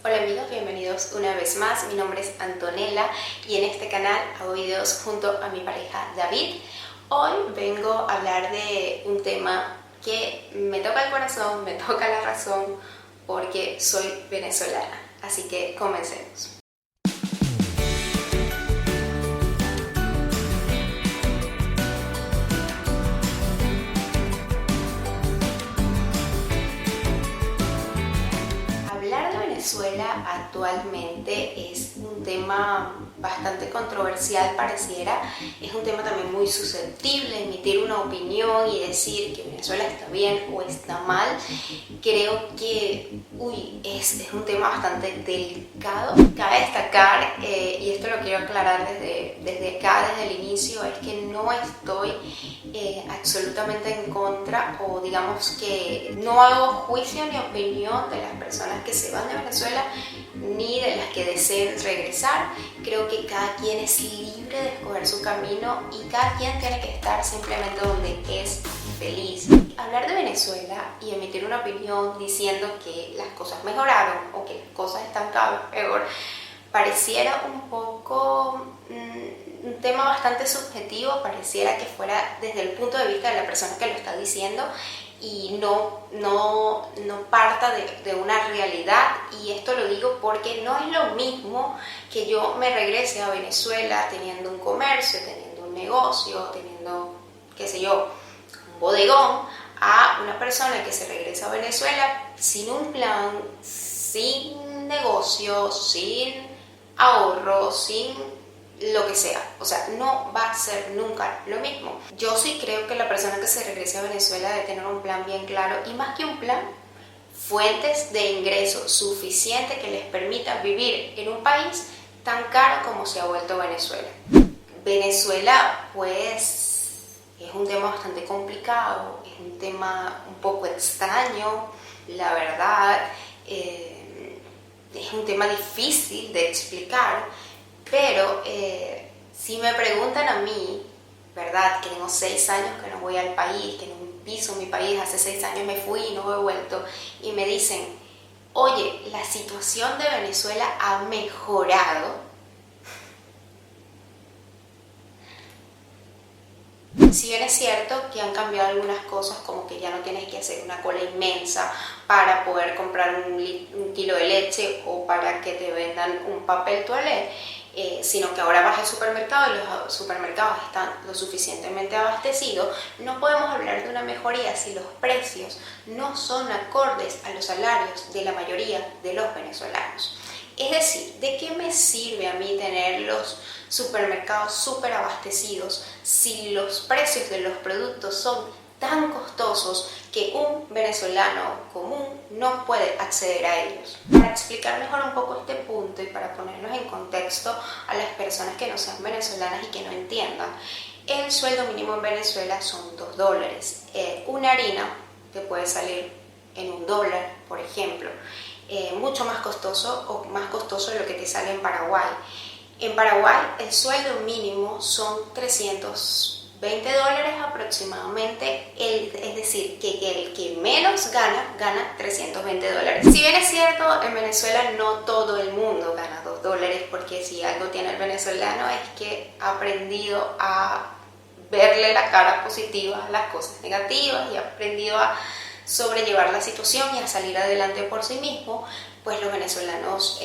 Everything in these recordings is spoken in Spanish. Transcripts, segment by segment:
Hola amigos, bienvenidos una vez más. Mi nombre es Antonella y en este canal hago videos junto a mi pareja David. Hoy vengo a hablar de un tema que me toca el corazón, me toca la razón, porque soy venezolana. Así que comencemos. Hablar de Venezuela actualmente es un tema bastante controversial, pareciera. Es un tema también muy susceptible, emitir una opinión y decir que Venezuela está bien o está mal. Creo que es un tema bastante delicado. Cabe destacar, y esto lo quiero aclarar desde acá, desde el inicio, es que no estoy absolutamente en contra, o digamos que no hago juicio ni opinión de las personas que se van de Venezuela ni de las que deseen regresar. Creo que cada quien es libre de escoger su camino y cada quien tiene que estar simplemente donde es feliz. Hablar de Venezuela y emitir una opinión diciendo que las cosas mejoraron o que las cosas están cada vez peor pareciera un poco un tema bastante subjetivo, pareciera que fuera desde el punto de vista de la persona que lo está diciendo y no parta de una realidad. Y esto lo digo porque no es lo mismo que yo me regrese a Venezuela teniendo un comercio, teniendo un negocio, teniendo, qué sé yo, un bodegón, a una persona que se regresa a Venezuela sin un plan, sin negocio, sin ahorro, sin lo que sea. O sea, no va a ser nunca lo mismo. Yo sí creo que la persona que se regrese a Venezuela debe tener un plan bien claro, y más que un plan, fuentes de ingresos suficientes que les permitan vivir en un país tan caro como se ha vuelto Venezuela. Venezuela, pues, es un tema bastante complicado, es un tema un poco extraño, la verdad. Es un tema difícil de explicar, pero si me preguntan a mí, ¿verdad? Que tengo 6 años que no voy al país, que no piso mi país, hace 6 años me fui y no he vuelto, y me dicen, oye, la situación de Venezuela ha mejorado. Si bien es cierto que han cambiado algunas cosas, como que ya no tienes que hacer una cola inmensa para poder comprar un kilo de leche o para que te vendan un papel toalé, sino que ahora vas al supermercado y los supermercados están lo suficientemente abastecidos, no podemos hablar de una mejoría si los precios no son acordes a los salarios de la mayoría de los venezolanos. Es decir, ¿de qué me sirve a mí tener los supermercados súper abastecidos si los precios de los productos son tan costosos que un venezolano común no puede acceder a ellos? Para explicar mejor un poco este punto y para ponernos en contexto a las personas que no sean venezolanas y que no entiendan, el sueldo mínimo en Venezuela son $2. Una harina que puede salir en $1, por ejemplo, mucho más costoso o más costoso de lo que te sale en Paraguay. En Paraguay el sueldo mínimo son $320 aproximadamente, es decir, que el que menos gana $320. Si bien es cierto, en Venezuela no todo el mundo gana $2, porque si algo tiene el venezolano es que ha aprendido a verle la cara positiva a las cosas negativas y ha aprendido a sobrellevar la situación y a salir adelante por sí mismo. Pues los venezolanos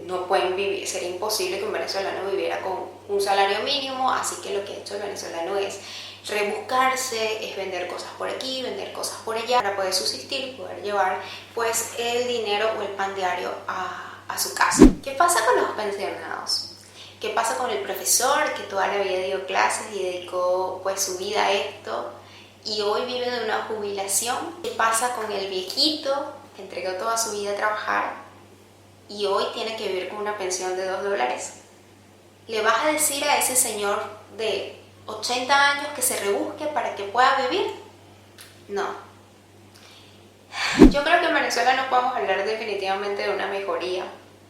no pueden vivir, sería imposible que un venezolano viviera con un salario mínimo, así que lo que ha hecho el venezolano es rebuscarse, es vender cosas por aquí, vender cosas por allá, para poder subsistir, poder llevar pues el dinero o el pan diario a su casa. ¿Qué pasa con los pensionados? ¿Qué pasa con el profesor que toda la vida dio clases y dedicó pues su vida a esto y hoy vive de una jubilación? ¿Qué pasa con el viejito que entregó toda su vida a trabajar y hoy tiene que vivir con una pensión de $2? ¿Le vas a decir a ese señor de 80 años que se rebusque para que pueda vivir? No. Yo creo que en Venezuela no podemos hablar definitivamente de una mejoría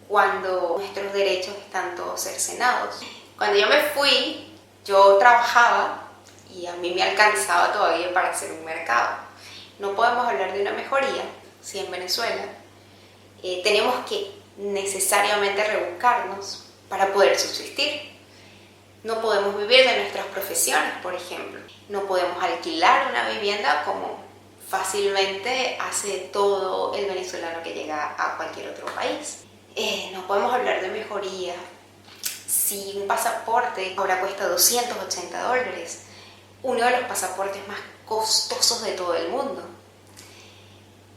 cuando nuestros derechos están todos cercenados. Cuando yo me fui, yo trabajaba y a mí me alcanzaba todavía para hacer un mercado. No podemos hablar de una mejoría si en Venezuela tenemos que necesariamente rebuscarnos para poder subsistir. No podemos vivir de nuestras profesiones, por ejemplo. No podemos alquilar una vivienda como fácilmente hace todo el venezolano que llega a cualquier otro país. No podemos hablar de mejoría si un pasaporte ahora cuesta $280, uno de los pasaportes más costosos de todo el mundo.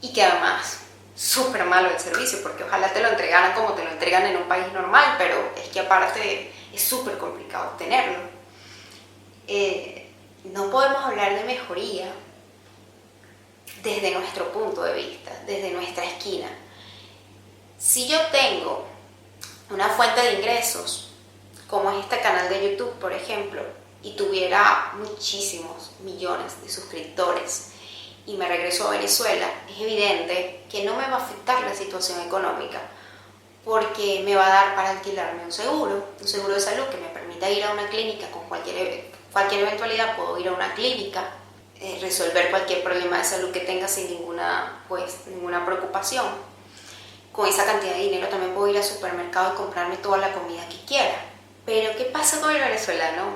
Y que además, súper malo el servicio, porque ojalá te lo entregaran como te lo entregan en un país normal, pero es que aparte es súper complicado obtenerlo. No podemos hablar de mejoría desde nuestro punto de vista, desde nuestra esquina. Si yo tengo una fuente de ingresos, como es este canal de YouTube, por ejemplo, y tuviera muchísimos millones de suscriptores y me regreso a Venezuela, es evidente que no me va a afectar la situación económica, porque me va a dar para alquilarme un seguro de salud que me permita ir a una clínica con cualquier eventualidad. Puedo ir a una clínica, resolver cualquier problema de salud que tenga sin ninguna preocupación. Con esa cantidad de dinero también puedo ir al supermercado y comprarme toda la comida que quiera. Pero ¿qué pasa con el venezolano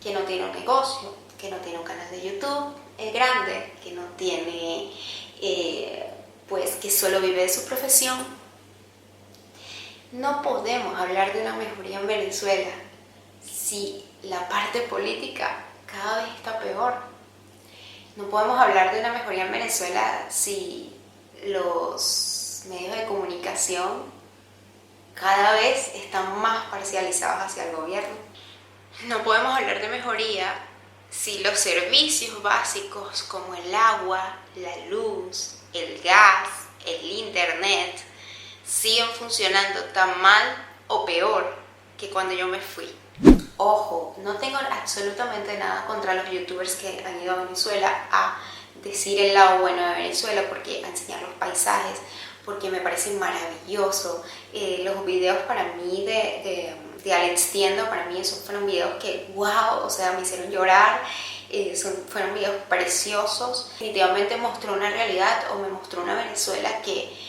que no tiene un negocio, que no tiene un canal de YouTube grande, que no tiene, que solo vive de su profesión? No podemos hablar de una mejoría en Venezuela si la parte política cada vez está peor. No podemos hablar de una mejoría en Venezuela si los medios de comunicación cada vez están más parcializados hacia el gobierno. No podemos hablar de mejoría si los servicios básicos como el agua, la luz, el gas, el internet siguen funcionando tan mal o peor que cuando yo me fui. Ojo, no tengo absolutamente nada contra los youtubers que han ido a Venezuela a decir el lado bueno de Venezuela, porque a enseñar los paisajes, porque me parece maravilloso. Los videos para mí de Alex Tiendo, para mí esos fueron videos que, wow, o sea, me hicieron llorar. Fueron videos preciosos. Definitivamente mostró una realidad, o me mostró una Venezuela que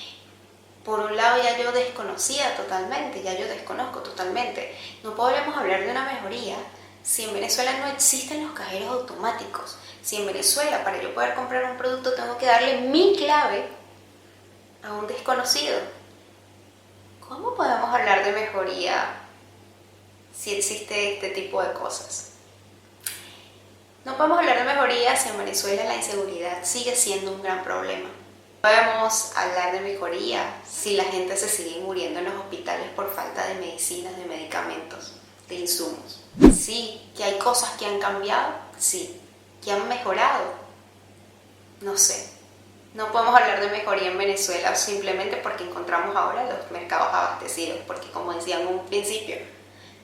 por un lado ya yo desconocía totalmente, ya yo desconozco totalmente. No podremos hablar de una mejoría si en Venezuela no existen los cajeros automáticos. Si en Venezuela para yo poder comprar un producto tengo que darle mi clave a un desconocido. ¿Cómo podemos hablar de mejoría si existe este tipo de cosas? No podemos hablar de mejoría si en Venezuela la inseguridad sigue siendo un gran problema. No podemos hablar de mejoría si la gente se sigue muriendo en los hospitales por falta de medicinas, de medicamentos, de insumos. Sí, que hay cosas que han cambiado, sí, que han mejorado, no sé. No podemos hablar de mejoría en Venezuela simplemente porque encontramos ahora los mercados abastecidos, porque como decía en un principio,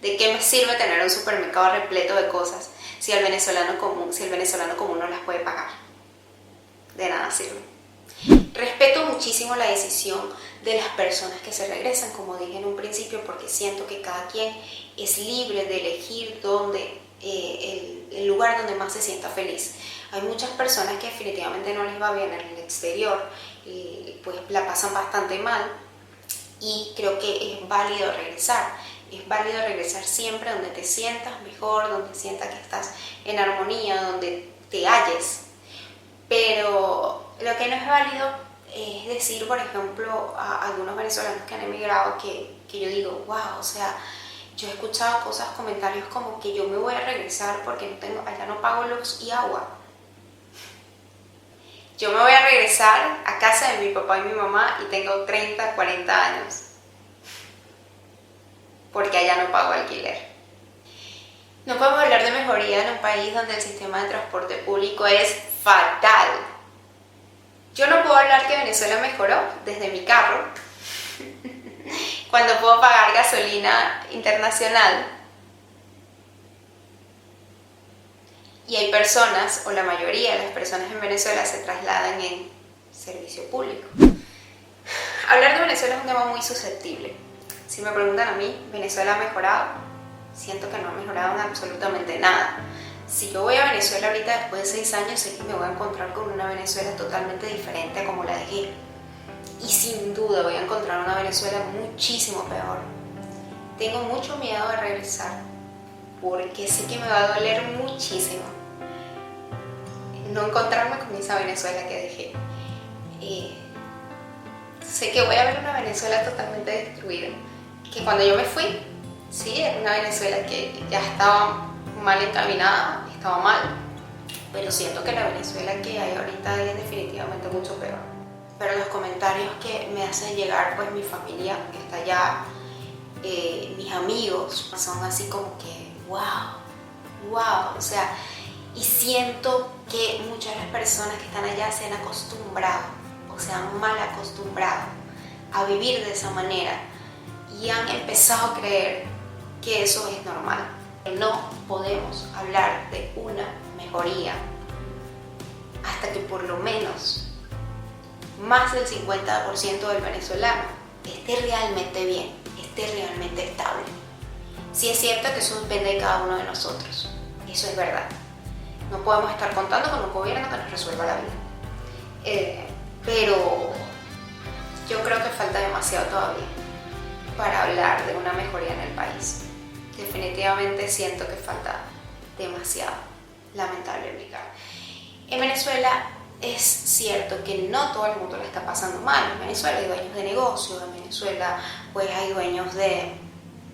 ¿de qué me sirve tener un supermercado repleto de cosas si el venezolano común no las puede pagar? De nada sirve. Respeto muchísimo la decisión de las personas que se regresan, como dije en un principio, porque siento que cada quien es libre de elegir el lugar donde más se sienta feliz. Hay muchas personas que definitivamente no les va bien en el exterior, pues la pasan bastante mal, y creo que es válido regresar. Es válido regresar siempre donde te sientas mejor, donde sientas que estás en armonía, donde te halles. Pero lo que no es válido es decir, por ejemplo, a algunos venezolanos que han emigrado que yo digo, wow, o sea, yo he escuchado comentarios como que yo me voy a regresar porque allá no pago luz y agua. Yo me voy a regresar a casa de mi papá y mi mamá y tengo 30, 40 años. Porque allá no pago alquiler. No podemos hablar de mejoría en un país donde el sistema de transporte público es fatal. Yo no puedo hablar que Venezuela mejoró desde mi carro, cuando puedo pagar gasolina internacional. Y hay personas, o la mayoría de las personas en Venezuela se trasladan en servicio público. Hablar de Venezuela es un tema muy susceptible. Si me preguntan a mí, ¿Venezuela ha mejorado? Siento que no ha mejorado en absolutamente nada. Si yo voy a Venezuela ahorita después de 6 años, sé que me voy a encontrar con una Venezuela totalmente diferente a como la dejé. y sin duda voy a encontrar una Venezuela muchísimo peor. Tengo mucho miedo de regresar porque sé que me va a doler muchísimo no encontrarme con esa Venezuela que dejé. Sé que voy a ver una Venezuela totalmente destruida, que cuando yo me fui, sí, era una Venezuela que ya estaba mal encaminada, estaba mal, pero siento que la Venezuela que hay ahorita es definitivamente mucho peor. Pero los comentarios que me hacen llegar, pues mi familia que está allá, mis amigos, son así como que wow, o sea, y siento que muchas de las personas que están allá se han acostumbrado, o se han mal acostumbrado a vivir de esa manera y han empezado a creer que eso es normal. No podemos hablar de una mejoría hasta que por lo menos más del 50% del venezolano esté realmente bien, esté realmente estable. Sí es cierto que eso depende de cada uno de nosotros, eso es verdad. No podemos estar contando con un gobierno que nos resuelva la vida. Pero yo creo que falta demasiado todavía para hablar de una mejoría en el país. Definitivamente siento que falta demasiado, lamentable. En Venezuela es cierto que no todo el mundo la está pasando mal. En Venezuela hay dueños de negocios, en Venezuela pues hay dueños de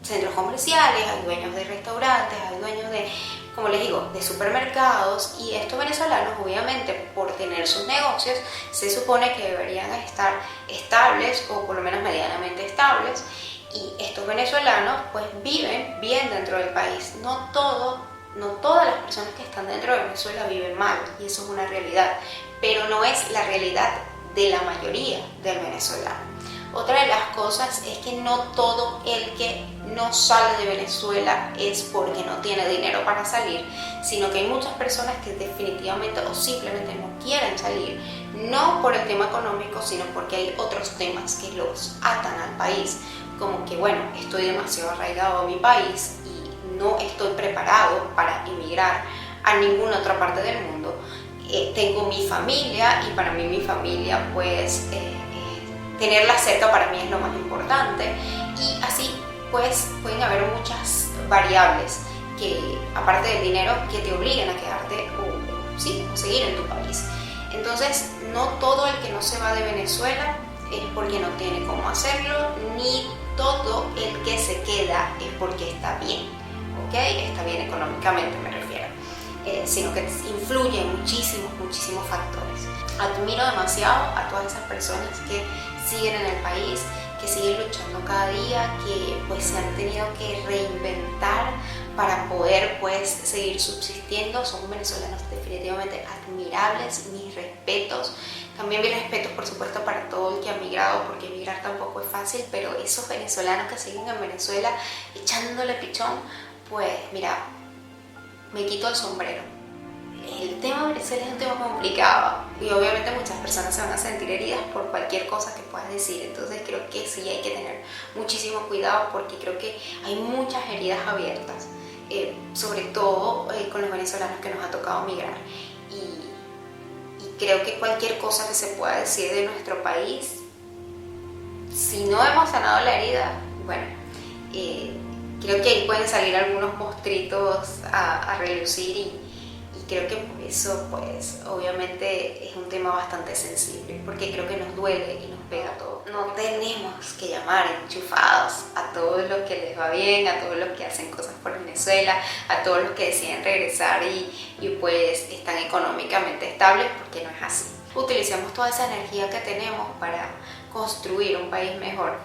centros comerciales, hay dueños de restaurantes, hay dueños de, como les digo, de supermercados, y estos venezolanos obviamente por tener sus negocios se supone que deberían estar estables o por lo menos medianamente estables, y estos venezolanos pues viven bien dentro del país. No todas las personas que están dentro de Venezuela viven mal, y eso es una realidad, pero no es la realidad de la mayoría del venezolano. Otra de las cosas es que no todo el que no sale de Venezuela es porque no tiene dinero para salir, sino que hay muchas personas que definitivamente o simplemente no quieren salir, no por el tema económico, sino porque hay otros temas que los atan al país, como que bueno, estoy demasiado arraigado a mi país y no estoy preparado para emigrar a ninguna otra parte del mundo. Tengo mi familia y para mí mi familia pues tenerla cerca para mí es lo más importante, y así pues pueden haber muchas variables que aparte del dinero que te obliguen a quedarte o seguir en tu país. Entonces no todo el que no se va de Venezuela es porque no tiene cómo hacerlo, ni todo el que se queda es porque está bien, ¿ok? Está bien económicamente me refiero, sino que influyen muchísimos factores. Admiro demasiado a todas esas personas que siguen en el país, que siguen luchando cada día, que pues se han tenido que reinventar para poder pues seguir subsistiendo. Son venezolanos definitivamente admirables, mis respetos. También mis respetos por supuesto para todo el que ha migrado, porque emigrar tampoco es fácil, pero esos venezolanos que siguen en Venezuela echándole pichón, pues mira, me quito el sombrero. El tema de Venezuela es un tema complicado y obviamente muchas personas se van a sentir heridas por cualquier cosa que puedas decir, entonces creo que sí hay que tener muchísimo cuidado porque creo que hay muchas heridas abiertas, sobre todo con los venezolanos que nos ha tocado migrar, y creo que cualquier cosa que se pueda decir de nuestro país, si no hemos sanado la herida, bueno, creo que ahí pueden salir algunos mostritos a relucir, y creo que por eso pues obviamente es un tema bastante sensible, porque creo que nos duele y nos pega a todos. No tenemos que llamar enchufados a todos los que les va bien, a todos los que hacen cosas por Venezuela, a todos los que deciden regresar y pues están económicamente estables, porque no es así. Utilicemos toda esa energía que tenemos para construir un país mejor,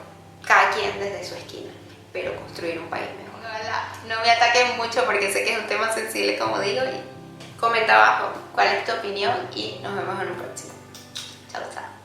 cada quien desde su esquina, pero construir un país mejor. Ojalá no me ataquen mucho porque sé que es un tema sensible, como digo, y comenta abajo cuál es tu opinión y nos vemos en un próximo. Chao, chao.